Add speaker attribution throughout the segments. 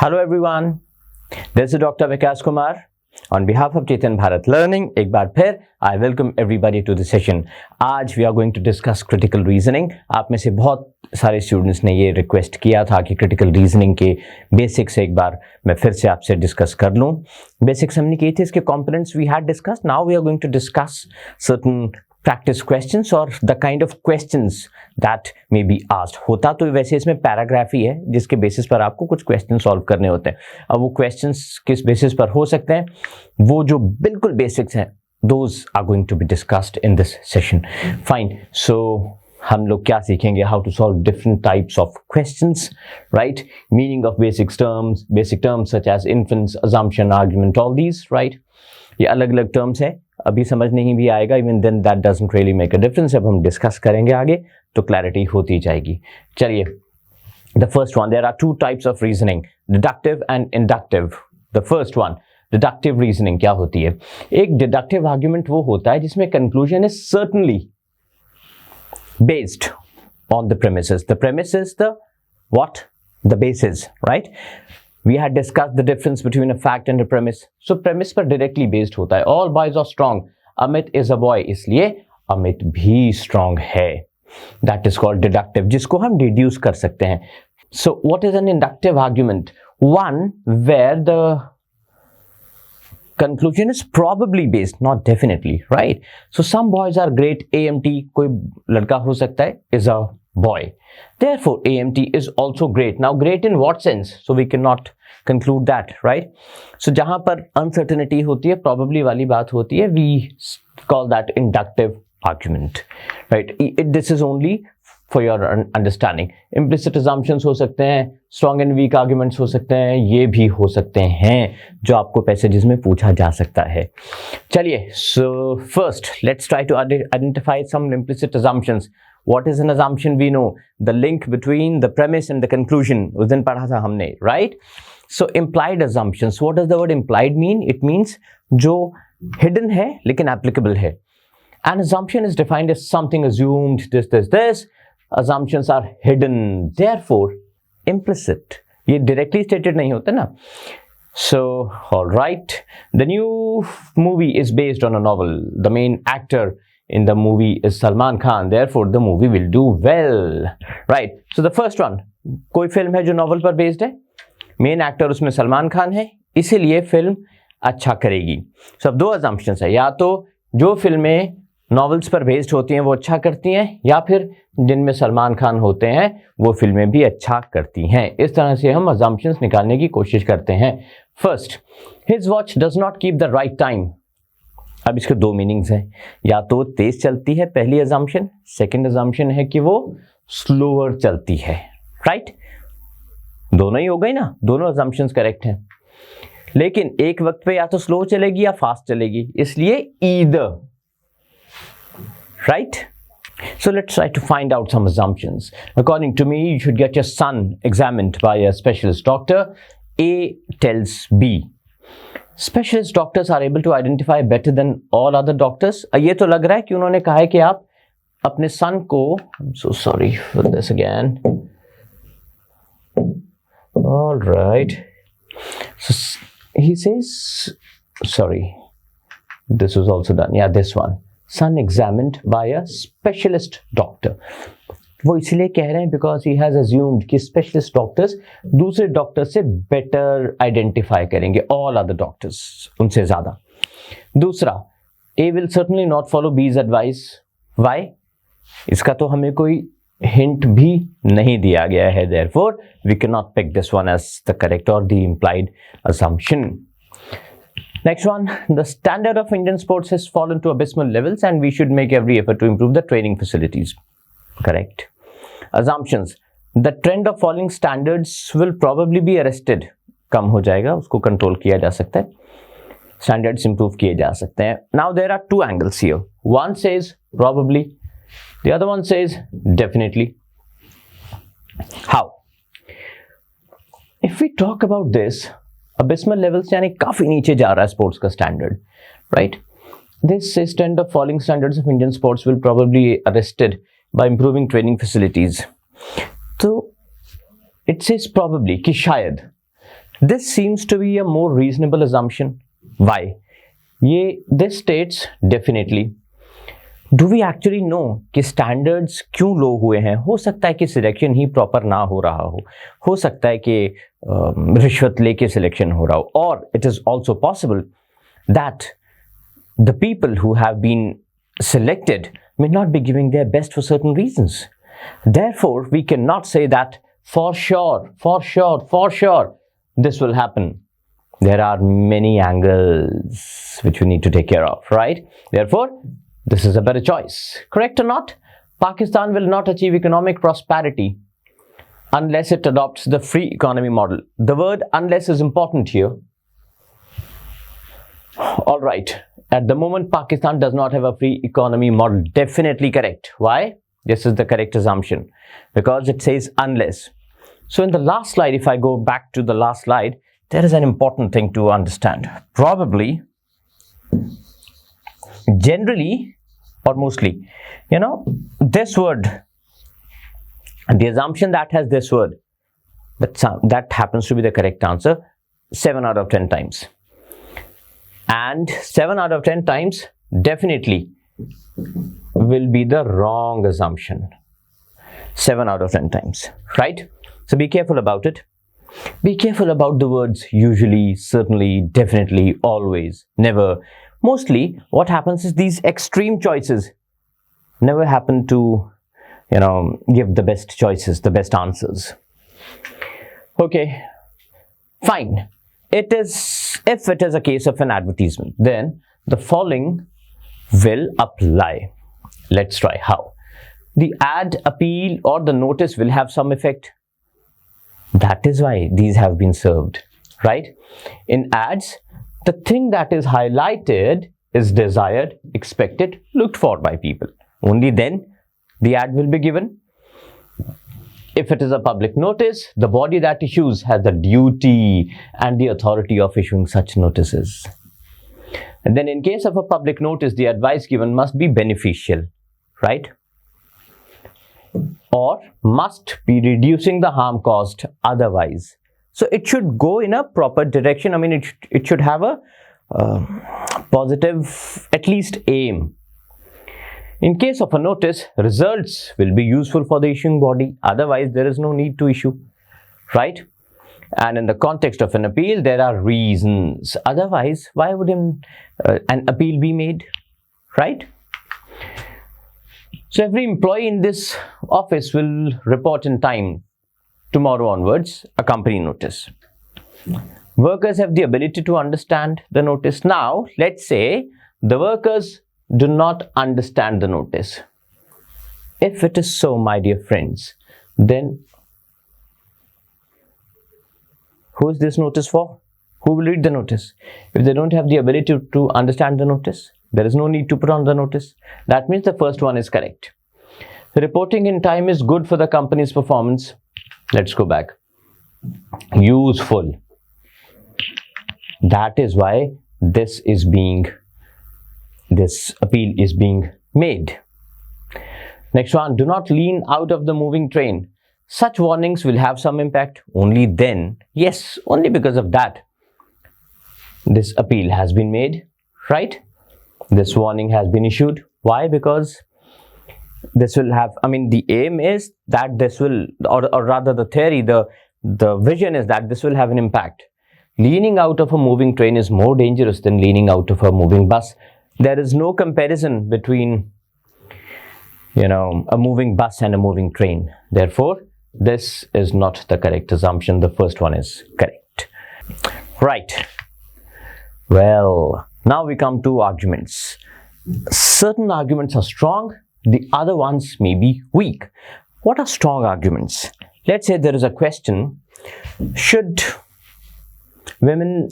Speaker 1: Hello everyone, this is Dr. Vikas Kumar. On behalf of Chetan Bharat Learning, एक बार फिर I welcome everybody to the session. आज we are going to discuss critical reasoning. आप में से बहुत सारे students ने ये रिक्वेस्ट किया था कि क्रिटिकल रीजनिंग के बेसिक्स एक बार मैं फिर से आपसे डिस्कस कर लूँ. बेसिक्स हमने किए थे, इसके components we had discuss. Now we are going to discuss certain practice questions और the kind of questions that may be asked. होता तो वैसे इसमें पैराग्राफ ही है जिसके बेसिस पर आपको कुछ क्वेश्चन सॉल्व करने होते हैं. अब वो क्वेश्चंस किस बेसिस पर हो सकते हैं, वो जो बिल्कुल बेसिक्स हैं, those are going to be discussed in this session. Fine. So हम लोग क्या सीखेंगे? How to solve different types of questions, right? Meaning of basic terms such as inference, assumption, argument, all these, right? ये अलग अलग terms है, अभी समझ नहीं भी आएगा. Even then that doesn't really make a difference. जब हम डिस्कस करेंगे आगे तो क्लैरिटी होती जाएगी. चलिए, the first one, there are two types of reasoning, deductive and inductive. The first one, deductive reasoning क्या होती है? एक डिडक्टिव आर्ग्यूमेंट वो होता है जिसमें conclusion is certainly based on the premises. The premise is the what? The basis, right? We had discussed the difference between a fact and a premise. So premise पर directly based होता है. All boys are strong. Amit is a boy. इसलिए Amit भी strong है. That is called deductive, जिसको हम deduce कर सकते हैं. So what is an inductive argument? One where the conclusion is probably based, not definitely, right? So some boys are great. AMT कोई लड़का हो सकता है is a boy. Therefore, AMT is also great. Now, great in what sense? So we cannot conclude that, right? So जहाँ पर uncertainty होती है, probably वाली बात होती है, we call that inductive argument, right? This is only for your understanding. Implicit assumptions हो सकते हैं, strong and weak arguments हो सकते हैं, ये भी हो सकते हैं जो आपको पैसेजेस में पूछा जा सकता है. चलिए, so first let's try to identify some implicit assumptions. What is an assumption? We know the link between the premise and the conclusion. उस दिन पढ़ा था हमने, right? So implied assumptions. What does the word implied mean? It means जो hidden है लेकिन applicable है. An assumption is defined as something assumed, this. Assumptions are hidden, therefore implicit. ये directly stated नहीं होता ना. So, all right. The new movie is based on a novel. The main actor in the movie is Salman Khan. Therefore, the movie will do well. Right. So, the first one. कोई film है जो novel पर based है. Main actor उसमें सलमान खान है, इसीलिए film अच्छा करेगी. So, अब दो assumptions है. या तो जो फिल्में नॉवेल्स पर बेस्ड होती हैं वो अच्छा करती हैं, या फिर जिनमें सलमान खान होते हैं वो फिल्में भी अच्छा करती हैं. इस तरह से हम अजम्पशंस निकालने की कोशिश करते हैं. First, his watch does not keep the right time. अब इसके दो मीनिंग्स हैं. या तो तेज चलती है, पहली अजम्पशन. सेकंड अजम्पशन है कि वो स्लोअर चलती है, राइट? दोनों ही हो गई ना, दोनों अजम्पशंस करेक्ट हैं. लेकिन एक वक्त पे या तो स्लो चलेगी या फास्ट चलेगी, इसलिए either, right? So let's try to find out some assumptions. According to me, you should get your son examined by a specialist doctor. A tells B. Specialist doctors are able to identify better than all other doctors. ये तो लग रहा है कि उन्होंने कहा है कि आप अपने son को, I'm so sorry for this again. All right. So he says, sorry, this was also done. Yeah, this one. Son examined by a specialist doctor. वो इसलिए कह रहे हैं because he has assumed कि specialist doctors दूसरे doctor से better identify करेंगे, all other doctors उनसे ज़्यादा. दूसरा, A will certainly not follow B's advice. Why? इसका तो हमें कोई hint भी नहीं दिया गया है. Therefore, we cannot pick this one as the correct or the implied assumption. Next one, the standard of Indian sports has fallen to abysmal levels and we should make every effort to improve the training facilities. Correct. Assumptions, the trend of falling standards will probably be arrested. कम हो जाएगा, उसको control किया जा सकता है, standards improve किए जा सकते हैं. Now there are two angles here. One says probably, the other one says definitely. How? If we talk about this, abysmal levels यानी काफी नीचे जा रहा है स्पोर्ट्स का standard, right? This says trend of falling standards of Indian sports will probably be arrested by improving training facilities. तो it says probably कि शायद, This seems to be a more reasonable assumption. Why? This states definitely. Do we actually know कि standards क्यों low हुए हैं? हो सकता है कि selection ही proper ना हो रहा हो सकता है कि रिश्वत लेके selection हो रहा हो, or it is also possible that the people who have been selected may not be giving their best for certain reasons. Therefore, we cannot say that for sure this will happen. There are many angles which we need to take care of, right? Therefore, this is a better choice. Correct or not? Pakistan will not achieve economic prosperity unless it adopts the free economy model. The word unless is important here. All right. At the moment, Pakistan does not have a free economy model. Definitely correct. Why? This is the correct assumption because it says unless. So in the last slide, if I go back to the last slide, there is an important thing to understand. Probably, generally or mostly, this word, the assumption that has this word, that happens to be the correct answer 7 out of 10 times. And 7 out of 10 times definitely will be the wrong assumption. 7 out of 10 times, right? So be careful about it. Be careful about the words usually, certainly, definitely, always, never. Mostly what happens is these extreme choices never happen to, give the best choices, the best answers. Okay, fine. If it is a case of an advertisement, then the following will apply. Let's try how. The ad, appeal, or the notice will have some effect. That is why these have been served, right? In ads, the thing that is highlighted is desired, expected, looked for by people. Only then the ad will be given. If it is a public notice, the body that issues has the duty and the authority of issuing such notices. And then in case of a public notice, the advice given must be beneficial, right? Or must be reducing the harm caused otherwise. So it should go in a proper direction. I mean, it should have a positive, at least aim. In case of a notice, results will be useful for the issuing body. Otherwise, there is no need to issue, right? And in the context of an appeal, there are reasons. Otherwise, why would an appeal be made, right? So every employee in this office will report in time tomorrow onwards a company notice. Workers have the ability to understand the notice. Now, let's say the workers do not understand the notice. If it is so, my dear friends, then who is this notice for? Who will read the notice? If they don't have the ability to understand the notice, there is no need to put on the notice. That means the first one is correct. Reporting in time is good for the company's performance. Let's go back. Useful. That is why this appeal is being made. Next one, do not lean out of the moving train. Such warnings will have some impact. Only then, yes, only because of that, this appeal has been made, right? This warning has been issued. Why? Because this will have, the aim is that this will, or rather the theory, the vision is that this will have an impact. Leaning out of a moving train is more dangerous than leaning out of a moving bus. There is no comparison between, a moving bus and a moving train. Therefore, this is not the correct assumption. The first one is correct. Right. Well, now we come to arguments. Certain arguments are strong, the other ones may be weak. What are strong arguments? Let's say there is a question, should women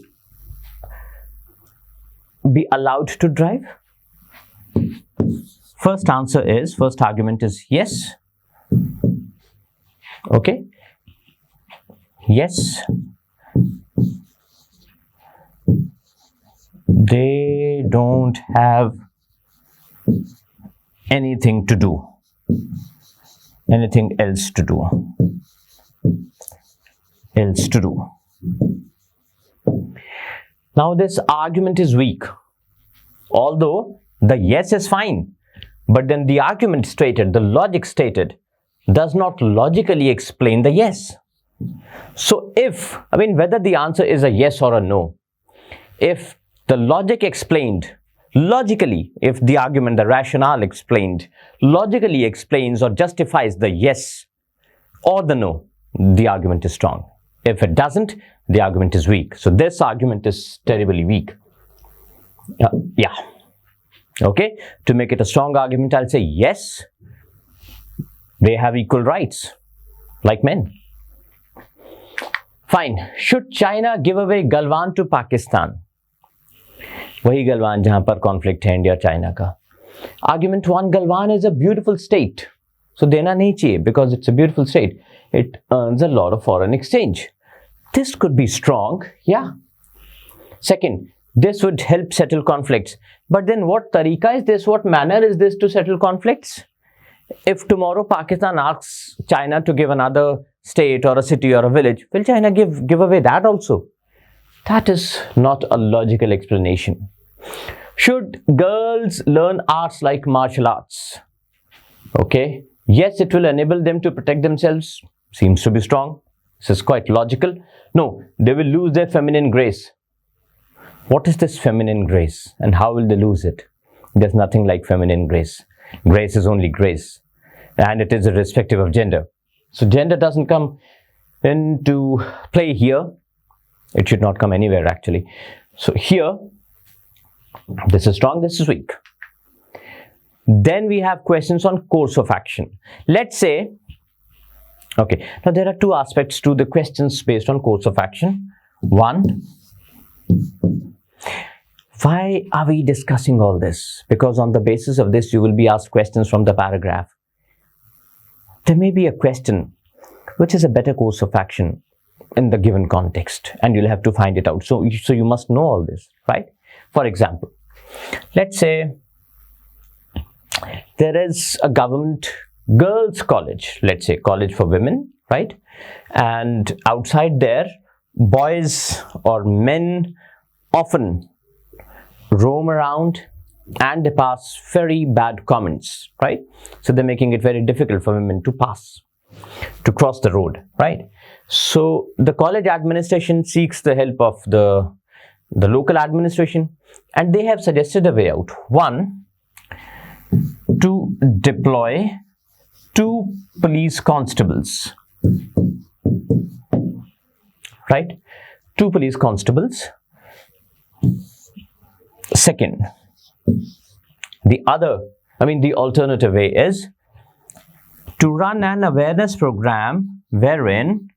Speaker 1: be allowed to drive? First argument is yes. Okay. Yes. They don't have anything to do, anything else to do. Now this argument is weak. Although the yes is fine, but then the argument stated, the logic stated, does not logically explain the yes. So whether the answer is a yes or a no, if the logic explained, logically, if the argument, the rationale explained, logically explains or justifies the yes or the no, the argument is strong. If it doesn't, the argument is weak. So this argument is terribly weak. Yeah. Okay. To make it a strong argument, I'll say yes, they have equal rights like men. Fine. Should China give away Galwan to Pakistan? वही गलवान जहां पर conflict है India China का. Argument 1, Galwan is a beautiful state, so देना नहीं चाहिए because it's a beautiful state. It earns a lot of foreign exchange. This could be strong, yeah. Second, this would help settle conflicts. But then what tariqa is this? What manner is this to settle conflicts? If tomorrow Pakistan asks China to give another state or a city or a village, will China give away that also? That is not a logical explanation. Should girls learn arts like martial arts? Okay. Yes, it will enable them to protect themselves. Seems to be strong. This is quite logical. No, they will lose their feminine grace. What is this feminine grace and how will they lose it? There's nothing like feminine grace. Grace is only grace, and it is irrespective of gender. So gender doesn't come into play here. It should not come anywhere actually. So here, this is strong, this is weak. Then we have questions on course of action. Let's say, okay, now there are two aspects to the questions based on course of action. One, why are we discussing all this? Because on the basis of this, you will be asked questions from the paragraph. There may be a question, which is a better course of action in the given context, and you'll have to find it out. So you must know all this, right? For example, let's say there is a government girls' college, let's say college for women, right? And outside there, boys or men often roam around and they pass very bad comments, right? So they're making it very difficult for women to pass, to cross the road, right? So the college administration seeks the help of the local administration, and they have suggested a way out. One, to deploy 2 police constables, right? 2 police constables. Second, the alternative way is to run an awareness program wherein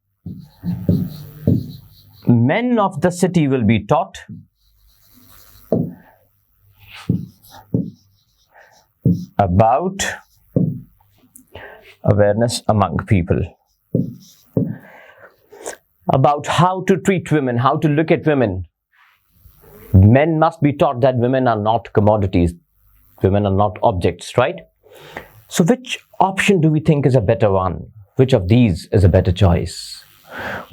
Speaker 1: men of the city will be taught about awareness among people, about how to treat women, how to look at women. Men must be taught that women are not commodities, women are not objects, right? So which option do we think is a better one? Which of these is a better choice?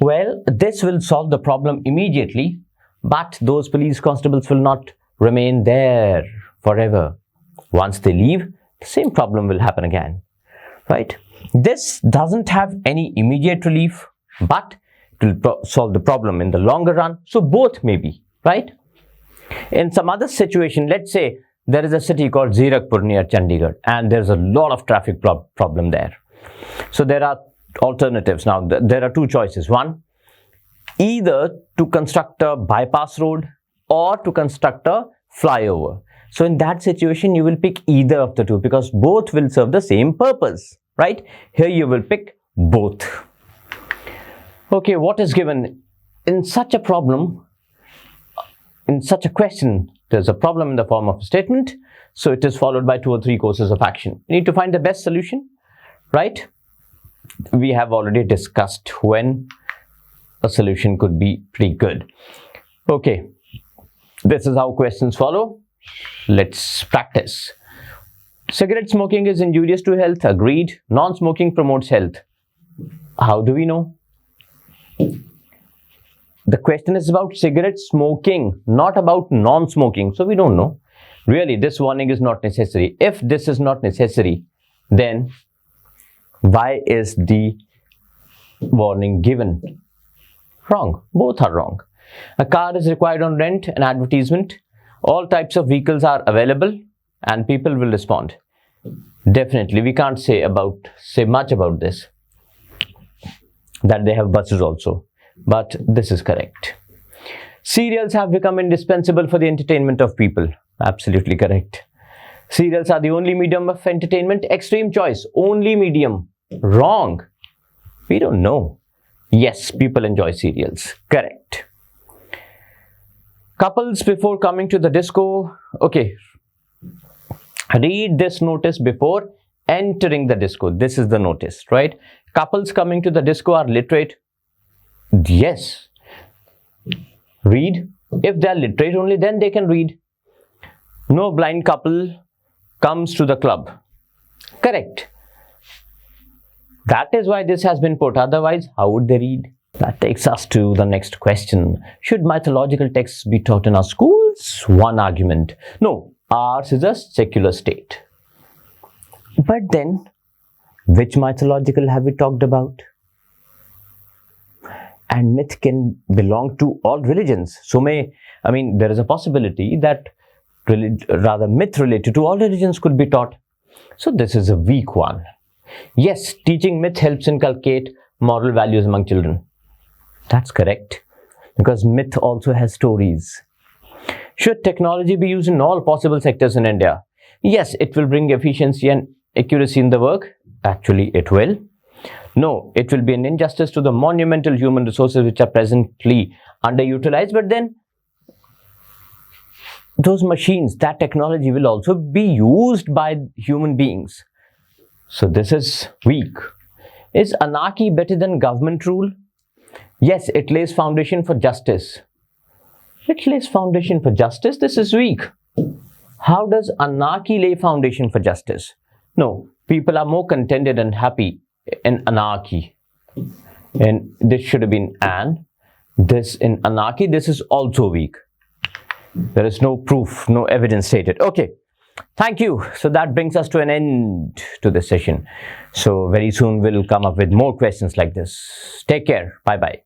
Speaker 1: Well, this will solve the problem immediately, but those police constables will not remain there forever. Once they leave, the same problem will happen again, right? This doesn't have any immediate relief, but it will solve the problem in the longer run. So both may be, right? In some other situation, let's say there is a city called Zirakpur near Chandigarh, and there's a lot of traffic problem there. So there are alternatives. Now, there are 2 choices. One, either to construct a bypass road or to construct a flyover. So in that situation, you will pick either of the 2 because both will serve the same purpose, right? Here you will pick both. Okay, what is given in such a problem? In such a question, there's a problem in the form of a statement, so it is followed by 2 or 3 courses of action. You need to find the best solution, right? We have already discussed when a solution could be pretty good. Okay, this is how questions follow. Let's practice. Cigarette smoking is injurious to health. Agreed. Non-smoking promotes health. How do we know? The question is about cigarette smoking, not about non-smoking. So we don't know. Really, this warning is not necessary. If this is not necessary, then why is the warning given? Wrong. Both are wrong. A car is required on rent, an advertisement. All types of vehicles are available and people will respond. Definitely, we can't say much about this. That they have buses also. But this is correct. Serials have become indispensable for the entertainment of people. Absolutely correct. Serials are the only medium of entertainment. Extreme choice. Only medium. Wrong. We don't know. Yes, people enjoy serials. Correct. Couples before coming to the disco. Okay. Read this notice before entering the disco. This is the notice, right? Couples coming to the disco are literate. Yes. Read. If they are literate only, then they can read. No blind couple comes to the club. Correct. That is why this has been put. Otherwise, how would they read? That takes us to the next question. Should mythological texts be taught in our schools? One argument. No, ours is a secular state. But then, which mythological have we talked about? And myth can belong to all religions. So there is a possibility that myth related to all religions could be taught. So this is a weak one. Yes, teaching myth helps inculcate moral values among children. That's correct. Because myth also has stories. Should technology be used in all possible sectors in India? Yes, it will bring efficiency and accuracy in the work. Actually, it will. No, it will be an injustice to the monumental human resources which are presently underutilized. But then, those machines, that technology will also be used by human beings. So this is weak. Is anarchy better than government rule? Yes, it lays foundation for justice. It lays foundation for justice. This is weak. How does anarchy lay foundation for justice? No, people are more contented and happy in anarchy. And this should have been an. This in anarchy, this is also weak. There is no proof, no evidence stated. Okay, thank you. So that brings us to an end to this session. So very soon we'll come up with more questions like this. Take care. Bye-bye.